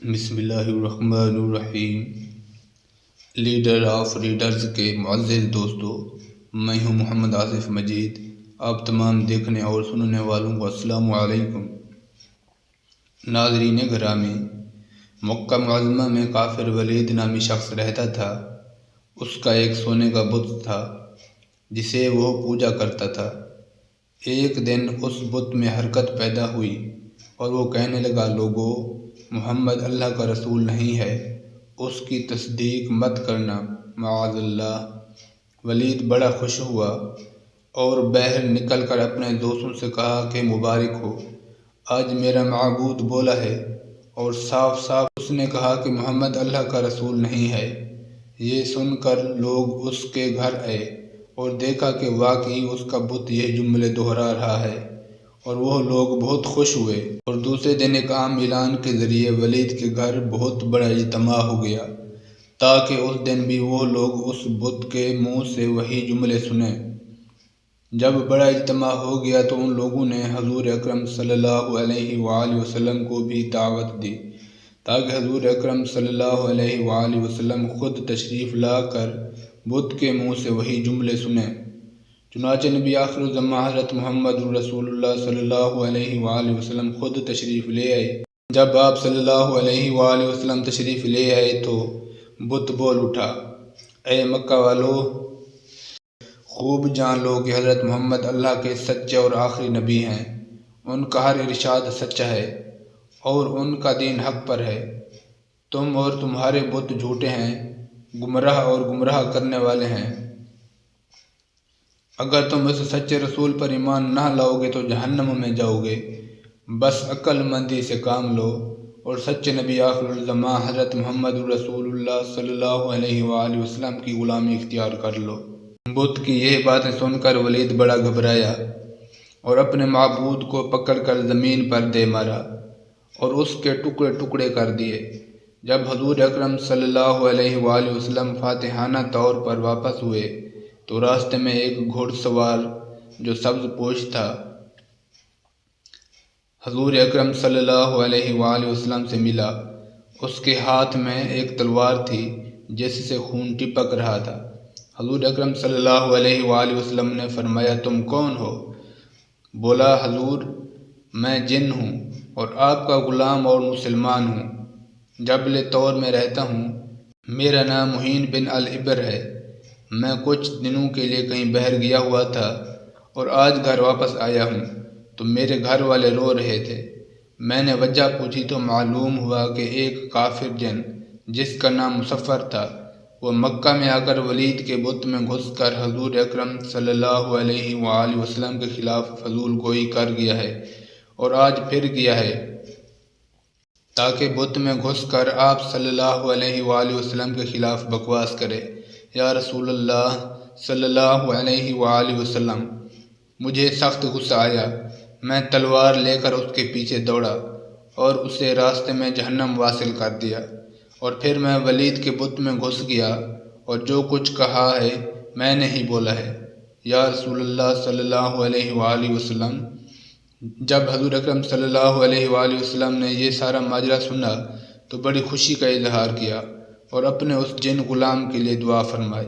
بسم اللہ الرحمن الرحیم۔ لیڈر آف ریڈرز کے معزز دوستو، میں ہوں محمد آصف مجید۔ آپ تمام دیکھنے اور سننے والوں کو السلام علیکم۔ ناظرین گرامی، مکہ معظمہ میں کافر ولید نامی شخص رہتا تھا۔ اس کا ایک سونے کا بت تھا جسے وہ پوجا کرتا تھا۔ ایک دن اس بت میں حرکت پیدا ہوئی اور وہ کہنے لگا، لوگو، محمد اللہ کا رسول نہیں ہے، اس کی تصدیق مت کرنا، معاذ اللہ۔ ولید بڑا خوش ہوا اور باہر نکل کر اپنے دوستوں سے کہا کہ مبارک ہو، آج میرا معبود بولا ہے اور صاف صاف اس نے کہا کہ محمد اللہ کا رسول نہیں ہے۔ یہ سن کر لوگ اس کے گھر آئے اور دیکھا کہ واقعی اس کا بت یہ جملے دہرا رہا ہے، اور وہ لوگ بہت خوش ہوئے، اور دوسرے دن ایک عام اعلان کے ذریعے ولید کے گھر بہت بڑا اجتماع ہو گیا تاکہ اس دن بھی وہ لوگ اس بت کے منہ سے وہی جملے سنیں۔ جب بڑا اجتماع ہو گیا تو ان لوگوں نے حضور اکرم صلی اللہ علیہ وآلہ وسلم کو بھی دعوت دی تاکہ حضور اکرم صلی اللہ علیہ وآلہ وسلم خود تشریف لا کر بت کے منہ سے وہی جملے سنیں۔ چنانچہ نبی آخر الزماں حضرت محمد رسول اللہ صلی اللہ علیہ وآلہ وسلم خود تشریف لے آئے۔ جب آپ صلی اللہ علیہ وآلہ وسلم تشریف لے آئے تو بت بول اٹھا، اے مکہ والو، خوب جان لو کہ حضرت محمد اللہ کے سچے اور آخری نبی ہیں۔ ان کا ہر ارشاد سچا ہے اور ان کا دین حق پر ہے۔ تم اور تمہارے بت جھوٹے ہیں، گمراہ اور گمراہ کرنے والے ہیں۔ اگر تم اس سچے رسول پر ایمان نہ لاؤ گے تو جہنم میں جاؤ گے۔ بس عقل مندی سے کام لو اور سچے نبی آخر الزماں حضرت محمد رسول اللہ صلی اللہ علیہ وآلہ وسلم کی غلامی اختیار کر لو۔ بت کی یہ باتیں سن کر ولید بڑا گھبرایا اور اپنے معبود کو پکڑ کر زمین پر دے مارا اور اس کے ٹکڑے ٹکڑے کر دیے۔ جب حضور اکرم صلی اللہ علیہ وآلہ وسلم فاتحانہ طور پر واپس ہوئے تو راستے میں ایک گھوڑ سوار جو سبز پوش تھا حضور اکرم صلی اللہ علیہ وآلہ وسلم سے ملا۔ اس کے ہاتھ میں ایک تلوار تھی جس سے خون ٹپک رہا تھا۔ حضور اکرم صلی اللہ علیہ وآلہ وسلم نے فرمایا، تم کون ہو؟ بولا، حضور، میں جن ہوں اور آپ کا غلام اور مسلمان ہوں، جبل طور میں رہتا ہوں۔ میرا نام معین بن العبر ہے۔ میں کچھ دنوں کے لیے کہیں باہر گیا ہوا تھا اور آج گھر واپس آیا ہوں تو میرے گھر والے رو رہے تھے۔ میں نے وجہ پوچھی تو معلوم ہوا کہ ایک کافر جن جس کا نام مصفر تھا، وہ مکہ میں آ کر ولید کے بت میں گھس کر حضور اکرم صلی اللہ علیہ وآلہ وسلم کے خلاف فضول گوئی کر گیا ہے اور آج پھر گیا ہے تاکہ بت میں گھس کر آپ صلی اللہ علیہ وآلہ وسلم کے خلاف بکواس کرے۔ یا رسول اللہ صلی اللہ علیہ وآلہ وسلم، مجھے سخت غصہ آیا۔ میں تلوار لے کر اس کے پیچھے دوڑا اور اسے راستے میں جہنم واصل کر دیا، اور پھر میں ولید کے بت میں گھس گیا اور جو کچھ کہا ہے میں نے ہی بولا ہے۔ یا رسول اللہ صلی اللہ علیہ وآلہ وسلم، جب حضور اکرم صلی اللہ علیہ وآلہ وسلم نے یہ سارا ماجرا سنا تو بڑی خوشی کا اظہار کیا اور اپنے اس جن غلام کے لیے دعا فرمائی۔